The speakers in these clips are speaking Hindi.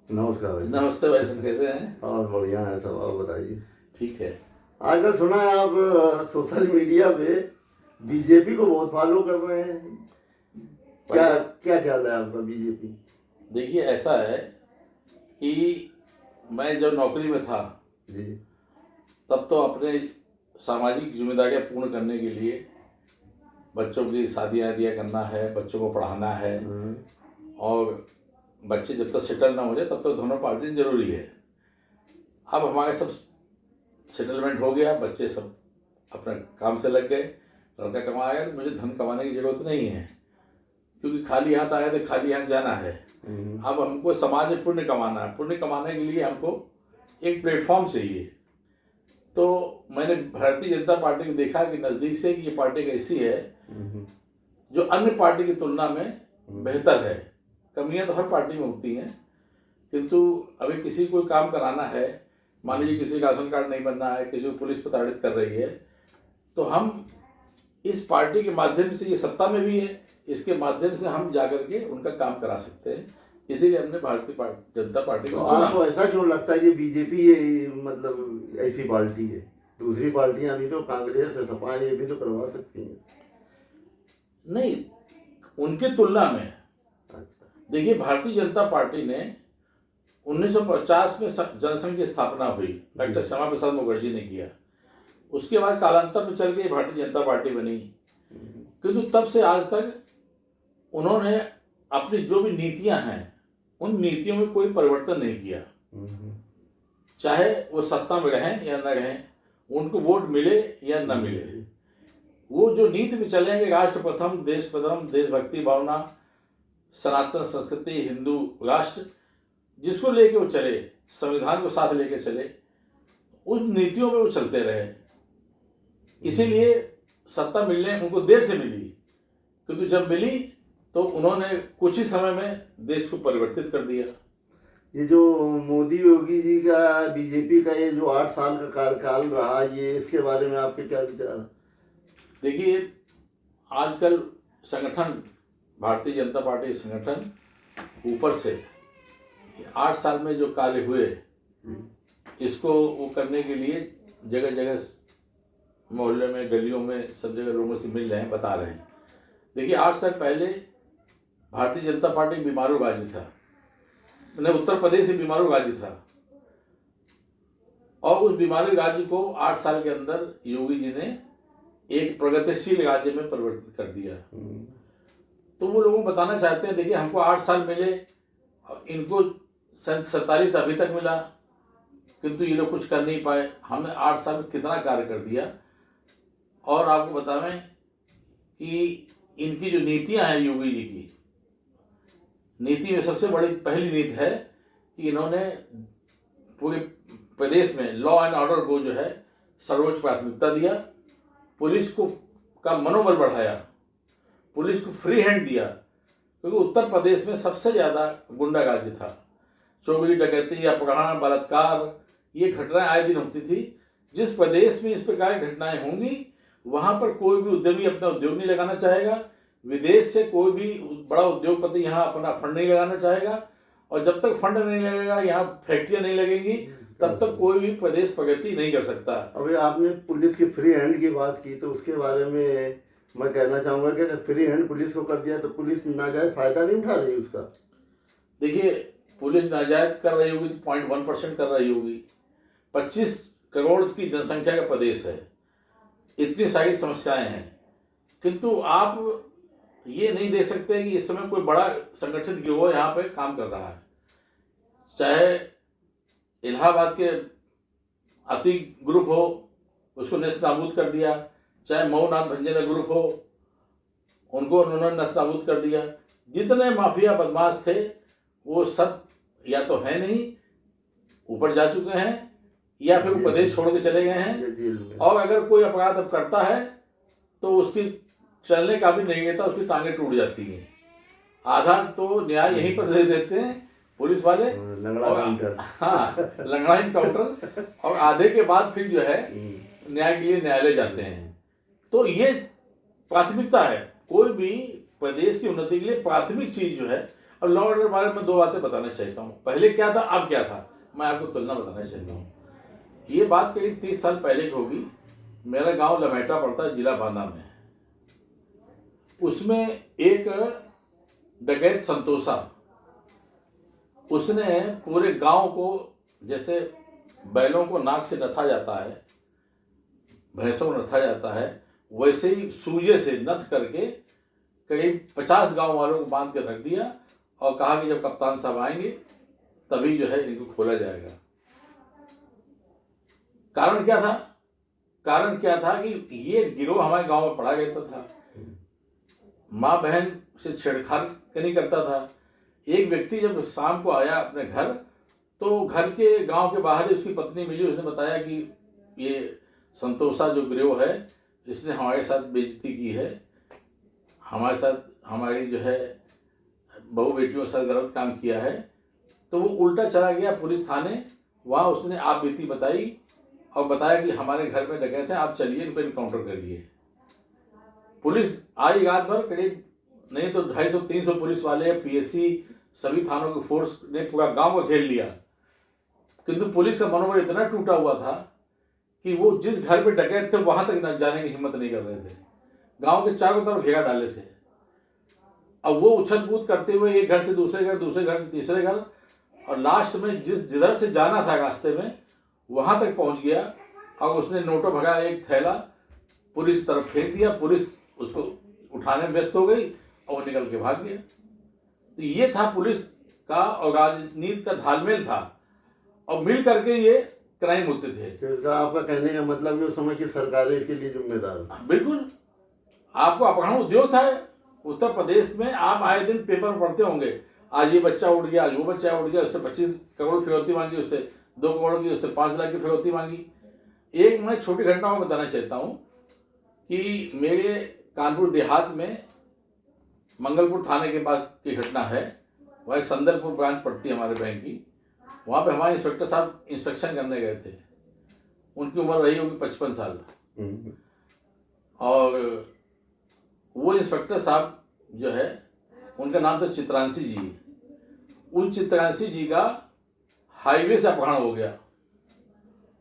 नमस्कार भाई। नमस्ते भाई साहब, कैसे हैं? और बढ़िया है सब, आप बताइए। ठीक है। आजकल सुना है आप सोशल मीडिया पे बीजेपी को बहुत फॉलो कर रहे हैं। भाई क्या साहब, क्या ख्याल है आपका बीजेपी? देखिए ऐसा है कि मैं जब नौकरी में था जी। तब तो अपने सामाजिक जिम्मेदारियां पूर्ण करने के लिए बच्चों की शादियां दिया करना है, बच्चों को पढ़ाना है, हाँ। और बच्चे जब तक सेटल ना हो जाए तब तक दोनों पार्टी जरूरी है। अब हमारे सब सेटलमेंट हो गया, बच्चे सब अपने काम से लग गए, लड़का कमाया, तो मुझे धन कमाने की जरूरत नहीं है, क्योंकि खाली हाथ आए तो खाली हाथ जाना है। अब हमको समाज में पुण्य कमाना है, पुण्य कमाने के लिए हमको एक प्लेटफॉर्म चाहिए। तो मैंने भारतीय जनता पार्टी को देखा कि नज़दीक से कि ये पार्टी कैसी है जो अन्य पार्टी की तुलना में बेहतर है। कमियां तो हर पार्टी में होती हैं, किंतु अभी किसी को काम कराना है, मान लीजिए किसी का राशन कार्ड नहीं बनना है, किसी को पुलिस प्रताड़ित कर रही है, तो हम इस पार्टी के माध्यम से, ये सत्ता में भी है, इसके माध्यम से हम जाकर के उनका काम करा सकते हैं। इसीलिए हमने भारतीय जनता पार्टी तो को चुना। आपको ऐसा क्यों लगता है कि बीजेपी ये मतलब ऐसी पार्टी है? दूसरी पार्टियां अभी तो कांग्रेस है, सपा है, ये भी तो करवा सकती हैं। नहीं, उनकी तुलना में अच्छा। देखिए, भारतीय जनता पार्टी ने 1950 में जनसंघ की स्थापना हुई, डॉक्टर श्यामा प्रसाद मुखर्जी ने किया। उसके बाद कालांतर में चल के भारतीय जनता पार्टी बनी, किंतु तब से आज तक उन्होंने अपनी जो भी नीतियां हैं उन नीतियों में कोई परिवर्तन नहीं किया। चाहे वो सत्ता में रहें या न रहें, उनको वोट मिले या न मिले, वो जो नीति में चलेंगे, राष्ट्र प्रथम, देश प्रथम, देशभक्ति भावना, सनातन संस्कृति, हिंदू राष्ट्र, जिसको लेके वो चले, संविधान को साथ लेके चले, उस नीतियों में वो चलते रहे। इसीलिए सत्ता मिलने उनको देर से मिली, क्योंकि जब मिली तो उन्होंने कुछ ही समय में देश को परिवर्तित कर दिया। ये जो मोदी योगी जी का, बीजेपी का ये जो 8 साल का कार्यकाल रहा, ये इसके बारे में आपके क्या विचार हैं? देखिए, आजकल संगठन, भारतीय जनता पार्टी संगठन ऊपर से 8 साल में जो कार्य हुए, इसको वो करने के लिए जगह जगह, मोहल्ले में, गलियों में, सब जगह लोगों से मिल रहे हैं, बता रहे हैं। देखिए, 8 साल पहले भारतीय जनता पार्टी बीमारू गाजी था, मैंने उत्तर प्रदेश से बीमारू गाजी था, और उस बीमारू गाजी को 8 साल के अंदर योगी जी ने एक प्रगतिशील राज्य में परिवर्तित कर दिया। तो वो लोगों को बताना चाहते हैं, देखिए हमको 8 साल मिले, इनको 47 अभी तक मिला, किंतु ये लोग कुछ कर नहीं पाए। हमने 8 साल में कितना कार्य कर दिया। और आपको बतावें कि इनकी जो नीतियां हैं, योगी जी की नीति में सबसे बड़ी पहली नीति है कि इन्होंने पूरे प्रदेश में लॉ एंड ऑर्डर को जो है सर्वोच्च प्राथमिकता दिया, पुलिस को का मनोबल बढ़ाया, पुलिस को फ्री हैंड दिया, क्योंकि उत्तर प्रदेश में सबसे ज़्यादा गुंडागर्दी था, चोरी डकैती, अपहरण, बलात्कार, ये घटनाएं आए दिन होती थी। जिस प्रदेश में इस प्रकार की घटनाएं होंगी, वहां पर कोई भी उद्यमी अपना उद्योग नहीं लगाना चाहेगा, विदेश से कोई भी बड़ा उद्योगपति यहाँ अपना फंड नहीं लगाना चाहेगा, और जब तक फंड नहीं लगेगा, यहाँ फैक्ट्रियां नहीं लगेंगी, तब तक कोई भी प्रदेश प्रगति नहीं कर सकता। अभी आपने पुलिस की फ्री हैंड की बात की, तो उसके बारे में मैं कहना चाहूँगा कि अगर फ्री हैंड पुलिस को कर दिया तो पुलिस नाजायज फायदा नहीं उठा रही उसका। देखिए, पुलिस नाजायज कर रही होगी तो 0.1% कर रही होगी। 25 करोड़ की जनसंख्या का प्रदेश है, इतनी सारी समस्याएं हैं, किंतु आप ये नहीं देख सकते कि इस समय कोई बड़ा संगठित गिरोह यहाँ पे काम कर रहा है। चाहे इलाहाबाद के अति ग्रुप हो, उसको नेस्त नाबूद कर दिया, चाहे मऊनाथ भंजना ग्रुप हो, उनको उन्होंने नेस्त नाबूद कर दिया। जितने माफिया बदमाश थे वो सब या तो है नहीं, ऊपर जा चुके हैं, या फिर वो प्रदेश छोड़ के चले गए हैं, और अगर कोई अपराध अब करता है तो उसकी चलने का भी नहीं रहता, उसकी टांगें टूट जाती हैं। आधा तो न्याय यहीं पर दे देते हैं पुलिस वाले, हाँ, लंगड़ा इनकाउंटर, और आधे के बाद फिर जो है न्याय के लिए न्यायालय जाते हैं। तो ये प्राथमिकता है, कोई भी प्रदेश की उन्नति के लिए प्राथमिक चीज जो है, और लॉ ऑर्डर के बारे में दो बातें बताना चाहता हूँ। पहले क्या था, अब क्या था, मैं आपको तुलना बताना चाहता हूँ। ये बात करीब 30 साल पहले की होगी। मेरा गांव लमेटा पड़ता है, जिला बांदा में। उसमें एक डकैत संतोषा, उसने पूरे गांव को, जैसे बैलों को नाक से नथा जाता है, भैंसों को नथा जाता है, वैसे ही सूजे से नथ करके करीब 50 गांव वालों को बांध के रख दिया और कहा कि जब कप्तान साहब आएंगे तभी जो है इनको खोला जाएगा। कारण क्या था? कारण क्या था कि ये गिरोह हमारे गांव में पड़ा रहता था, माँ बहन से छेड़छाड़ नहीं करता था। एक व्यक्ति जब शाम को आया अपने घर, तो घर के गांव के बाहर ही उसकी पत्नी मिली। उसने बताया कि ये संतोषा जो गिरोह है, इसने हमारे साथ बेइज्जती की है, हमारे साथ हमारी जो है बहू बेटियों के साथ गलत काम किया है। तो वो उल्टा चला गया पुलिस थाने, वहाँ उसने आप बीती बताई और बताया कि हमारे घर में डकैत हैं, आप चलिए इनको इनकाउंटर करिए। पुलिस आई रात भर, करीब नहीं तो 250-300 पुलिस वाले, पीएससी, सभी थानों की फोर्स ने पूरा गांव को घेर लिया। किंतु पुलिस का मनोबल इतना टूटा हुआ था कि वो जिस घर पे डकैत थे वहां तक न जाने की हिम्मत नहीं कर रहे थे। गांव के चारों तरफ घेरा डाले थे। अब वो उछल कूद करते हुए एक घर से दूसरे घर, दूसरे घर से तीसरे घर, और लास्ट में जिधर से जाना था रास्ते में वहां तक पहुंच गया और उसने नोटों भरा एक थैला पुलिस तरफ फेंक दिया। पुलिस उसको उठाने में व्यस्त हो गई और वो निकल के भाग गया। तो ये था पुलिस का और राजनीति का तालमेल था, और मिल करके ये क्राइम होते थे। तो इसका आपका कहने का मतलब ये उस समय की सरकारें इसके लिए जिम्मेदार? बिल्कुल। आपको अपहरण उद्योग था उत्तर प्रदेश में। आप आए दिन पेपर में पढ़ते होंगे, आज ये बच्चा उड़ गया, आज वो बच्चा उड़ गया, उससे 25 करोड़ फिरौती मांगी, उससे 2 करोड़ की, उससे 5 लाख की फिरौती मांगी। एक मैं छोटी घटना को बताना चाहता हूँ कि मेरे कानपुर देहात में मंगलपुर थाने के पास की घटना है। वह एक संदलपुर ब्रांच पड़ती है हमारे बैंक की। वहाँ पे हमारे इंस्पेक्टर साहब इंस्पेक्शन करने गए थे। उनकी उम्र रही होगी 55 साल। और वो इंस्पेक्टर साहब जो है, उनका नाम था चित्रांशी जी। उन चित्रांशी जी का हाईवे से अपहरण हो गया।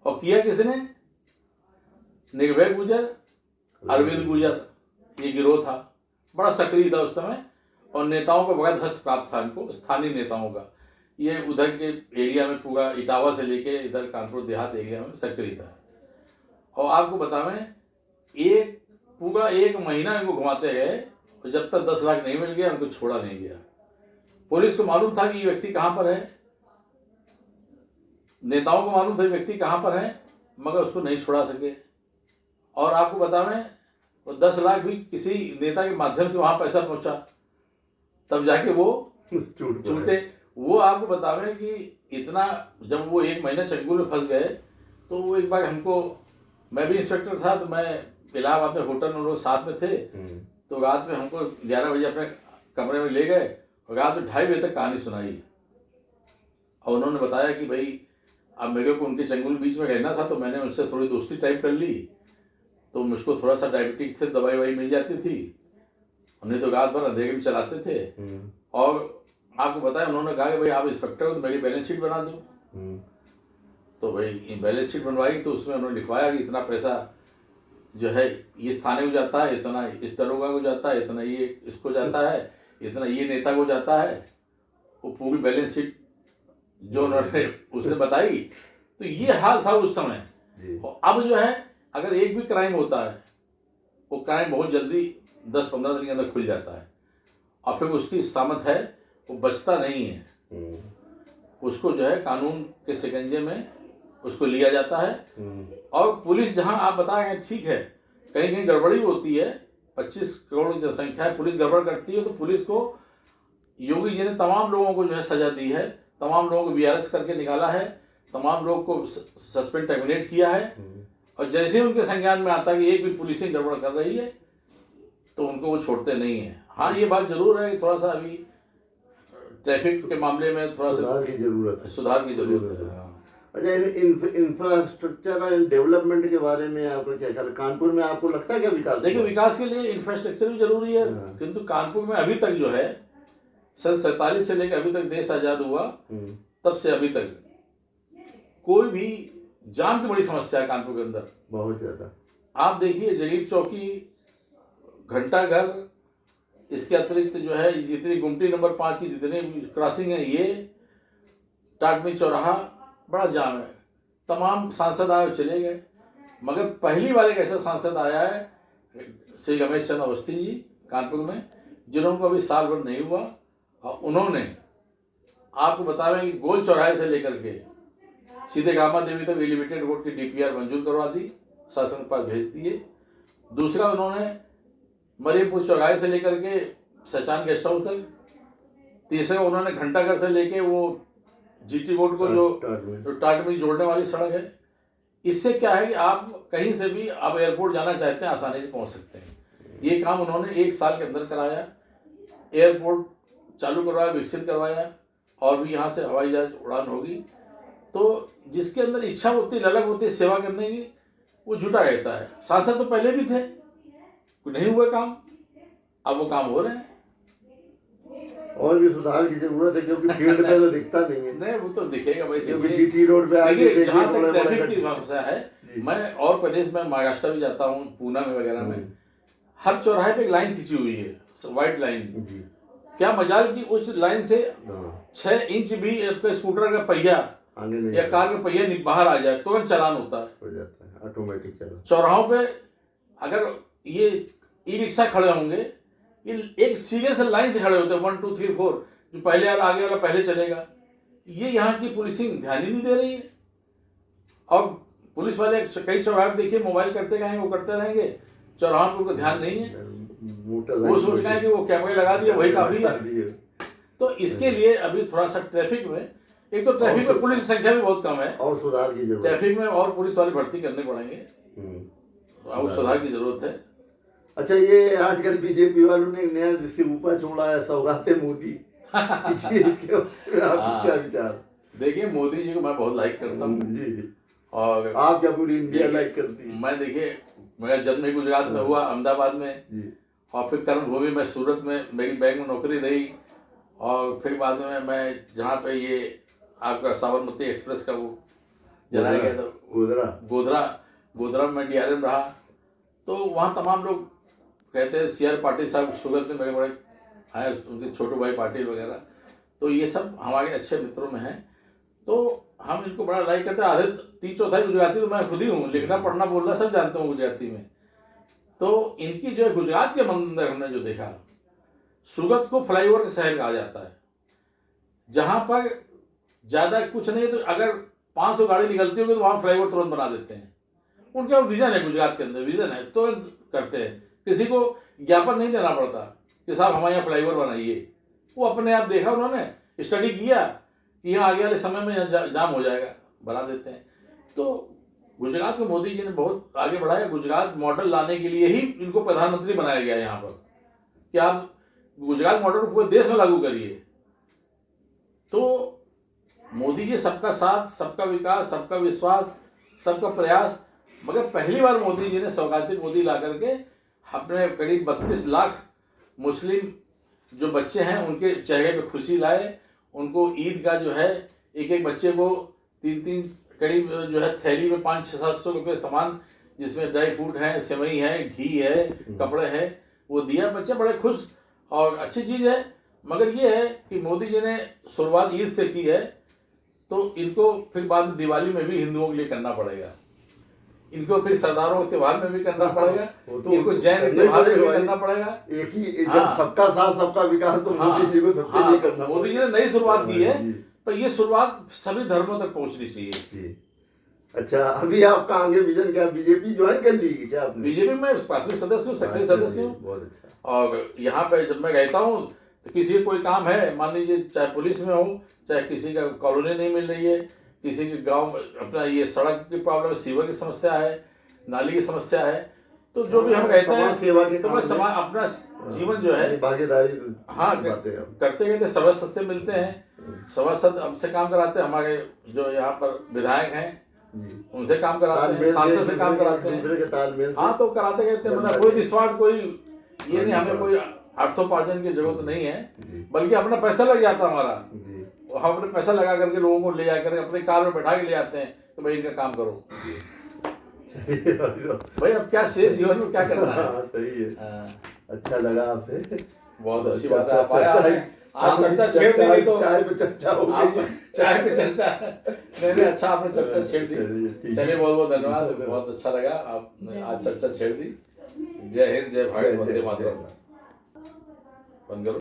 और किया किसने? निर्भय गुजर, अरविंद गुजर, ये गिरोह था। बड़ा सक्रिय था उस समय और नेताओं का बड़ा धस्त प्राप्त था इनको, स्थानीय नेताओं का। ये उधर के एरिया में पूरा इटावा से लेके इधर कानपुर देहात एरिया में सक्रिय था। और आपको बतावें, पूरा 1 महीना इनको घुमाते गए और जब तक 10 लाख नहीं मिल गया उनको छोड़ा नहीं गया। पुलिस को मालूम था कि ये व्यक्ति कहाँ पर है, नेताओं को मालूम था ये व्यक्ति कहाँ पर है, मगर उसको नहीं छोड़ा सके। और आपको बतावें, वो 10 लाख भी किसी नेता के माध्यम से वहां पैसा पहुंचा, तब जाके वो छूटे। वो आपको बतावें कि इतना, जब वो 1 महीना चंगुल में फंस गए, तो वो एक बार हमको, मैं भी इंस्पेक्टर था, तो मैं इलाहाबाद में होटल में लोग साथ में थे। तो रात में हमको 11 बजे अपने कमरे में ले गए और रात में 2:30 बजे तक कहानी सुनाई। और उन्होंने बताया कि भाई अब मेरे को उनके चंगुल बीच में रहना था, तो मैंने उनसे थोड़ी दोस्ती टाइप कर ली, तो मुझको थोड़ा सा डायबिटिक थे, दवाई ववाई मिल जाती थी, नहीं तो रात भर अंधेरे में चलाते थे। और आपको बताया, उन्होंने कहा कि भाई आप इंस्पेक्टर हो तो मेरी बैलेंस शीट बना दो। तो भाई बैलेंस शीट बनवाई, तो उसमें उन्होंने लिखवाया कि इतना पैसा जो है इस थाने को जाता है, इतना इस दरोगा को जाता है, इतना ये इसको जाता है, इतना ये नेता को जाता है। वो पूरी बैलेंस शीट जो उन्होंने उसने बताई। तो ये हाल था उस समय। और अब जो है, अगर एक भी क्राइम होता है, वो क्राइम बहुत जल्दी 10-15 दिन के अंदर खुल जाता है, और फिर उसकी सामत है, वो बचता नहीं है। उसको जो है कानून के शिकंजे में उसको लिया जाता है। और पुलिस, जहां आप बता रहे हैं ठीक है, कहीं कहीं गड़बड़ी होती है, 25 करोड़ की जनसंख्या है, पुलिस गड़बड़ करती है, तो पुलिस को योगी जी ने तमाम लोगों को जो है सजा दी है, तमाम लोगों को VRS करके निकाला है, तमाम लोगों को सस्पेंड टर्मिनेट किया है। और जैसे ही उनके संज्ञान में आता है कि एक भी पुलिसिंग गड़बड़ कर रही है, तो उनको वो छोड़ते नहीं है। हाँ, ये बात जरूर है कि थोड़ा सा अभी ट्रैफिक के मामले में थोड़ा सा सुधार की जरूरत है। अच्छा, इंफ्रास्ट्रक्चर और डेवलपमेंट के बारे में आपको क्या ख्याल? कानपुर में आपको लगता है क्या विकास? देखिए, विकास के लिए इंफ्रास्ट्रक्चर भी जरूरी है, किंतु कानपुर में अभी तक जो है सन 47 से लेकर अभी तक देश आजाद हुआ, तब से अभी तक कोई भी जाम की बड़ी समस्या है कानपुर के अंदर, बहुत ज्यादा। आप देखिए जगीर चौकी, घंटाघर, इसके अतिरिक्त जो है जितनी गुमटी नंबर 5 की जितनी क्रॉसिंग है, ये टाटमी चौराहा, बड़ा जाम है। तमाम सांसद आए और चले गए, मगर पहली बार एक ऐसा सांसद आया है श्री रमेश चंद्र अवस्थी जी कानपुर में, जिन्होंने अभी साल भर नहीं हुआ, और उन्होंने आपको बता रहे हैं कि गोल चौराहे से लेकर के सीधे गामा देवी तक एलिवेटेड रोड की डीपीआर मंजूर करवा दी, शासन के पास भेज दिए। दूसरा, उन्होंने मरियमपुर चौराहे से लेकर के सचान गेस्ट हाउस तक। तीसरा, उन्होंने घंटाघर से लेके वो जीटी रोड को जो टाटमी जोड़ने वाली सड़क है। इससे क्या है कि आप कहीं से भी आप एयरपोर्ट जाना चाहते हैं आसानी से पहुंच सकते हैं। ये काम उन्होंने 1 साल के अंदर कराया, एयरपोर्ट चालू करवाया, विकसित करवाया, और भी यहाँ से हवाई जहाज उड़ान होगी। तो जिसके अंदर इच्छा होती है, ललक होती है सेवा करने की, वो जुटा रहता है। सांसद तो पहले भी थे, नहीं हुए काम, अब वो काम हो रहे हैं। और भी सुधार की जरूरत है, क्योंकि फील्ड पे तो दिखता नहीं है। नहीं, वो तो दिखेगा भाई। क्योंकि जीटी रोड पे आगे देखिए जहाँ तक ट्रैफिक की समस्या है, मैं और प्रदेश में महाराष्ट्र भी जाता हूँ, पूना में वगैरह में, हर चौराहे पे एक लाइन खींची हुई है, व्हाइट लाइन। क्या मजाल कि उस लाइन से 6 इंच भी आपके स्कूटर का पहिया या कार का पहिया बाहर आ जाए, तुरंत चालान होता है, हो जाता है ऑटोमेटिक चालान। चौराहों पे अगर ये ई रिक्शा खड़े होंगे, ये एक सीरियस लाइन से खड़े होते हैं, 1 2 3 4, जो पहले वाला आगे वाला पहले चलेगा। ये यहाँ की पुलिसिंग ध्यान ही नहीं दे रही है। और पुलिस वाले कई चौराहे देखिए मोबाइल करते रहेंगे, वो करते रहेंगे, चौराहों पर उनको ध्यान नहीं है। वो सोच रहे हैं कि वो कैमरे लगा दिए वही काफी है। तो इसके लिए अभी थोड़ा सा ट्रैफिक में, एक तो ट्रैफिक में पुलिस की संख्या भी बहुत कम है, और सुधार की जरूरत है। ट्रैफिक में और पुलिस वाले भर्ती करने पड़ेंगे, और सुधार की जरूरत है। अच्छा, ये आजकल बीजेपी वालों ने एक नया जिसके ऊपर छोड़ा है, सौगाते मोदी, इसके आपके क्या विचार? देखिए, मोदी जी को मैं बहुत लाइक करता हूँ जी, और आप क्या पूरी इंडिया लाइक करती है? मैं देखिए, मेरा जन्म ही गुजरात में हुआ, अहमदाबाद में जी, और फिर कर्मभूमि में सूरत में मेरी बैंक में नौकरी रही, और फिर बाद में मैं जहाँ पे ये आपका साबरमती एक्सप्रेस का वो जलाया गया था, गोधरा में डीआरएम रहा। तो वहाँ तमाम लोग कहते हैं, सीआर पाटिल साहब सूरत में मेरे बड़े हैं, उनके छोटे भाई पाटिल वगैरह, तो ये सब हमारे अच्छे मित्रों में हैं। तो हम इनको बड़ा लाइक करते हैं। आधे 3/4 गुजराती तो मैं खुद ही हूँ, लिखना पढ़ना बोलना सब जानता हूँ गुजराती में। तो इनकी जो है गुजरात के मंदिर हमने जो देखा, सूरत को फ्लाईओवर का शहर कहा जाता है, जहाँ पर ज़्यादा कुछ नहीं तो अगर 500 गाड़ी निकलती होगी तो वहाँ फ्लाईओवर तुरंत बना देते हैं। उनका विजन है, गुजरात के अंदर विजन है, तुरंत करते हैं। किसी को ज्ञापन नहीं देना पड़ता कि साहब हमारे यहाँ फ्लाईओवर बनाइए, वो अपने आप देखा, उन्होंने स्टडी किया कि यहाँ आगे वाले समय में यहाँ जाम हो जाएगा, बना देते हैं। तो गुजरात को मोदी जी ने बहुत आगे बढ़ाया। गुजरात मॉडल लाने के लिए ही इनको प्रधानमंत्री बनाया गया यहाँ पर, कि आप गुजरात मॉडल को पूरे देश में लागू करिए। तो मोदी जी सबका साथ, सबका विकास, सबका विश्वास, सबका प्रयास। मगर पहली बार मोदी जी ने सौगाती मोदी ला करके अपने करीब 32 लाख मुस्लिम जो बच्चे हैं उनके चेहरे पे खुशी लाए। उनको ईद का जो है एक एक बच्चे को 3-3 करीब जो है थैली में 500-700 रुपये सामान, जिसमें ड्राई फ्रूट है, सेवई है, घी है, कपड़े हैं, वो दिया। बच्चे बड़े खुश और अच्छी चीज़ है। मगर ये है कि मोदी जी ने शुरुआत ईद से की है, तो इनको फिर बाद में दिवाली में भी हिंदुओं के लिए करना पड़ेगा, इनको फिर सरदारों के त्योहार में भी करना पड़ेगा, तो इनको जैन त्योहार में भी करना पड़ेगा। एक ही जब सबका साथ सबका विकास, तो मोदी जी को सबके लिए करना। मोदी जी ने नई शुरुआत की है, पर ये शुरुआत सभी धर्मों तक पहुंचनी चाहिए। अच्छा, अभी आपका आगे विजन क्या? बीजेपी ज्वाइन कर ली क्या आपने? बीजेपी में प्राथमिक सदस्य हूँ, सक्रिय सदस्य हूँ। बहुत अच्छा। और यहाँ पे जब मैं रहता हूँ तो किसी कोई काम है, मान लीजिए चाहे पुलिस में हो, चाहे किसी का कॉलोनी नहीं मिल रही है, किसी के गांव में अपना ये सड़क की प्रॉब्लम, सीवर की समस्या है, नाली की समस्या है, तो जो भी हम कहते हैं सेवा के तो मैं समाज अपना जीवन जो है भागीदारी करते कहते सभासद से मिलते हैं, सभासद हमसे काम कराते हैं, हमारे जो यहाँ पर विधायक हैं उनसे काम कराते हैं, सांसद से काम कराते हैं। हाँ, तो कराते कहते हैं, मतलब कोई निस्वार्थ, कोई ये नहीं हमें कोई अर्थोपार्जन की जरूरत नहीं है, जी बल्कि अपना पैसा लग जाता हमारा। जी हम अपने पैसा लगा करके लोगों को ले जाकर अपने कार में बैठा के ले आते हैं कि भाई इनका काम करो। चलिए भाई साहब। भाई अब क्या शेष जीवन में क्या करना है। हाँ, सही है। हाँ, अच्छा लगा आपसे। बहुत अच्छी अच्छा, बात है। आप आए, चर्चा आपने- आज चर्चा छेड़ दी तो चाय पे चर्चा हो आप गई। चाय पे चर्चा नहीं, अच्छा आपने चर्चा छेड़ दी। चलिए, ठीक है। चलिए बहुत बहुत धन्यवाद, बहुत अच्छा लगा आपने आज चर्चा छेड़ दी। जय हिंद, जय भारत, वंदे मातरम। बंद करो।